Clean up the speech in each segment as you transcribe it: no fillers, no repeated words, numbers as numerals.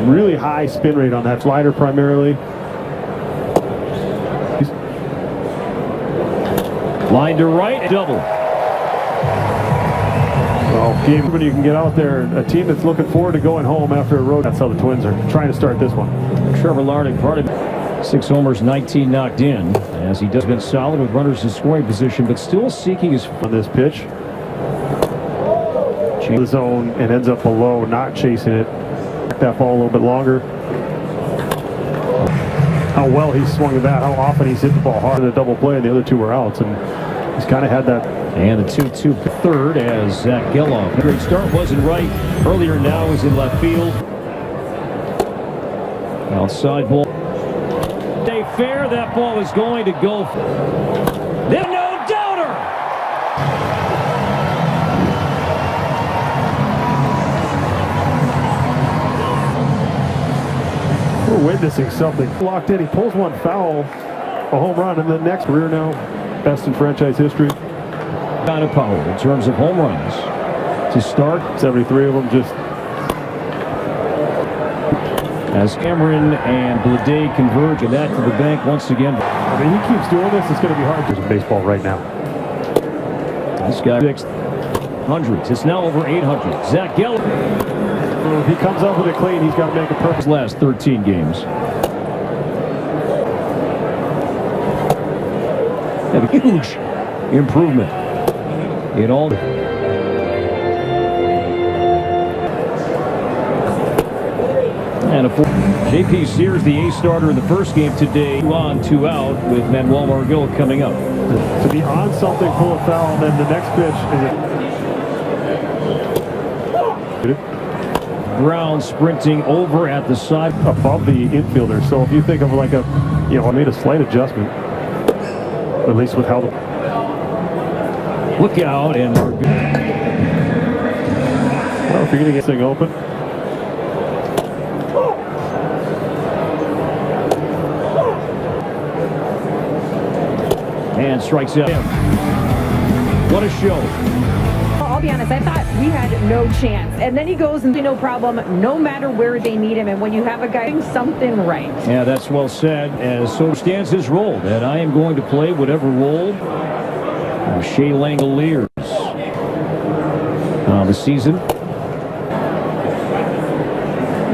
really high spin rate on that slider primarily. Line to right, double. Well, game when you can get out there, a team that's looking forward to going home after a road. That's how the Twins are trying to start this one. Trevor Larnach, part of 6 homers, 19 knocked in, as he does been solid with runners in scoring position, but still seeking his on this pitch. The zone and ends up below, not chasing it. That ball a little bit longer. How well he's swung the bat, how often he's hit the ball hard in a double play, and the other two were outs, and he's kind of had that. And the 2-2 third as Zach Geloff. Great start, wasn't right earlier, now is in left field. Outside ball. Stay fair, that ball is going to go. There's no doubter. We're witnessing something. Locked in, he pulls one foul, a home run, and the next career now, best in franchise history. Kind of power in terms of home runs to start. 73 of them just. As Cameron and Blade converge, and that to the bank once again. I mean, he keeps doing this, it's going to be hard for baseball right now. This guy 600s. It's now over 800. Zach Geloff. If he comes up with it clean, he's got to make a perfect. Last 13 games. A huge improvement in all. And a 4. J.P. Sears, the ace starter in the first game today. 2 on, 2 out with Manuel Margot coming up. To be on something, pull a foul, and then the next pitch is it. Brown sprinting over at the side above the infielder. So if you think of like a, I made a slight adjustment, at least with how the. Look out, and well, if you're going to get this thing open. And strikes out. What a show. I'll be honest, I thought we had no chance. And then he goes and no problem, no matter where they need him. And when you have a guy doing something right. Yeah, that's well said. As so stands his role, that I am going to play whatever role Shea Langoliers the season.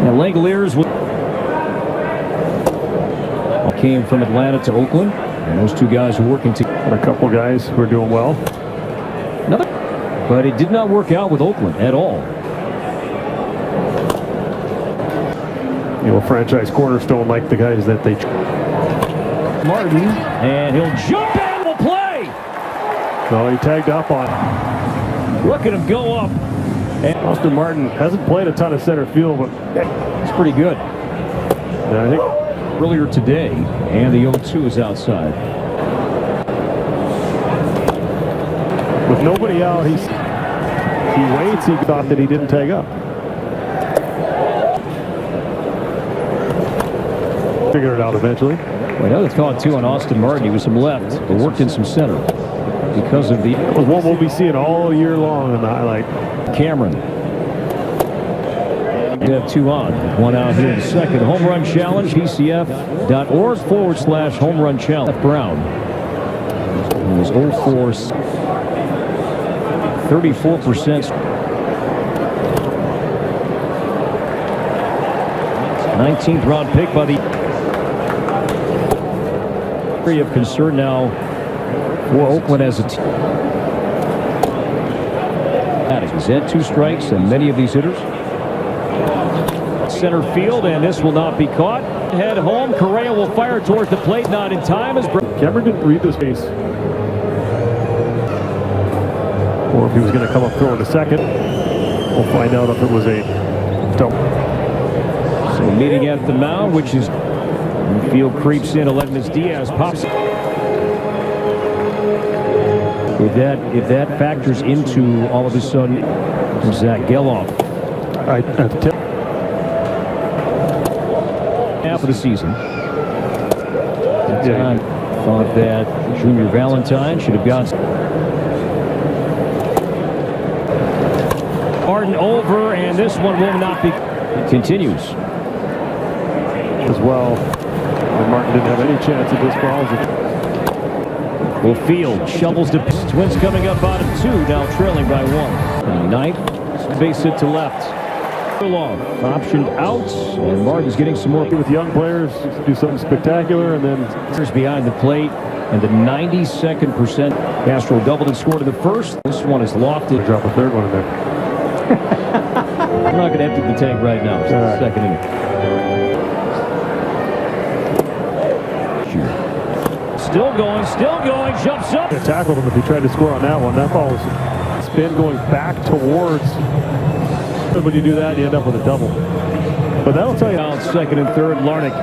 And Langoliers came from Atlanta to Oakland. And those two guys are working together. A couple guys who are doing well. But it did not work out with Oakland at all. Franchise cornerstone like the guys that they. Martin, and he'll jump in the play. No, he tagged up on. Look at him go up. And Austin Martin hasn't played a ton of center field, but it's pretty good. I think earlier today, and the 0-2 is outside. With nobody out, he waits. He thought that he didn't tag up. Figured it out eventually. Well, another call too on Austin Martin. He was some left, but worked in some center because of the. It was one we'll be seeing all year long in the highlight. Cameron. We have 2 on, 1 out here in the second. Home run challenge. PCF.org/home run challenge. Brown. It was 0-4. 34%. 19th round pick by the. Area of concern now for Oakland as a team. He's had 2 strikes and many of these hitters. Center field, and this will not be caught. Head home. Correa will fire towards the plate, not in time. As Cameron didn't read the space. Or if he was going to come up throwing to second. We'll find out if it was a double. So meeting at the mound, which is field creeps in. Aledmus Diaz pops. If that factors into all of a sudden Zach Geloff. Half of the season. I thought that Junior Valentine should have gone. Martin over, and this one will not be. It continues. as well. And Martin didn't have any chance at this ball. Well, Field shovels to Twins coming up out of 2, now trailing by 1. And ninth, base hit to left. Long optioned out, and Martin's getting some more with young players, do something spectacular, and then behind the plate. And the 92nd percent. Castro doubled and scored in the first. This one is lofted. drop a third one in there. I'm not going to empty the tank right now. It's the second inning. Still going, jumps up. They tackled him if he tried to score on that one. That ball was spin going back towards. When you do that, you end up with a double. But that'll tell you. Out second and third, Larnach.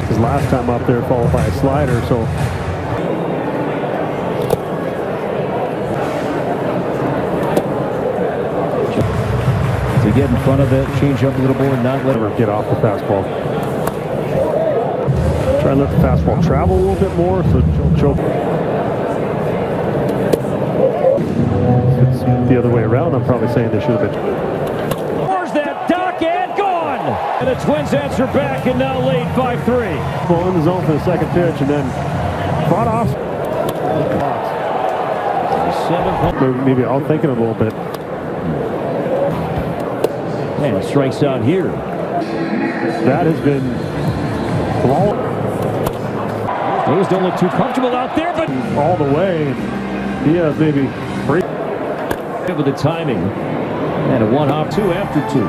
His last time up there, followed by a slider. So to get in front of it, change up a little more, not let her get off the fastball. Try and let the fastball travel a little bit more, so choke. It's the other way around. I'm probably saying they should have been. Where's that dock and gone? And the Twins answer back and now lead 5-3. Ball in the zone for the second pitch and then fought off. Maybe I'll think it a little bit. And strikes out here. That has been long. Those don't look too comfortable out there, but all the way. He has maybe 3. With the timing. And a 1-hop 2 after 2.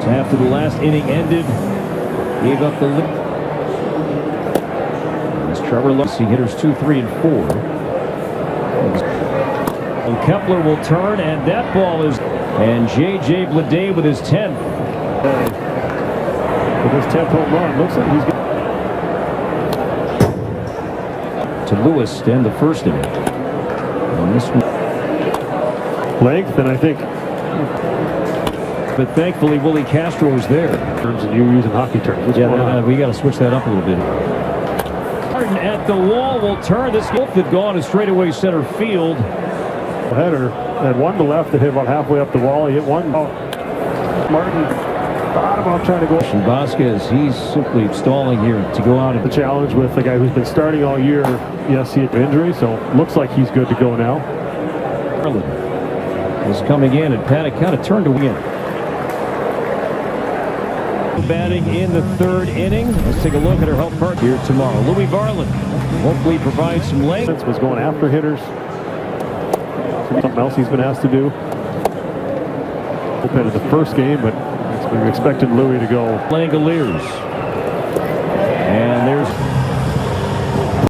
So after the last inning ended, gave up the lead. As Trevor Lawrence, hitters 2, 3, and 4. And Kepler will turn, and that ball is. And J.J. Bleday with his 10th. With his 10th home run, looks like he's to Lewis to end the first inning. And this one. Length, and I think. But thankfully, Willie Castro was there. Terms and you using hockey terms. Yeah, we got to switch that up a little bit. Martin at the wall will turn. This golf had gone to straightaway center field. Header had one to left that hit about halfway up the wall. He hit one. Oh, Martin thought about trying to go. Vasquez, he's simply stalling here to go out. The challenge with the guy who's been starting all year. Yes, he had an injury, so looks like he's good to go now. Garland is coming in, and Paddock kind of turned to win. Batting in the third inning. Let's take a look at our health part here tomorrow. Louis Varland hopefully provides some length. Was going after hitters. Something else he's been asked to do. Bullpen in the first game, but we expected Louis to go. Langoliers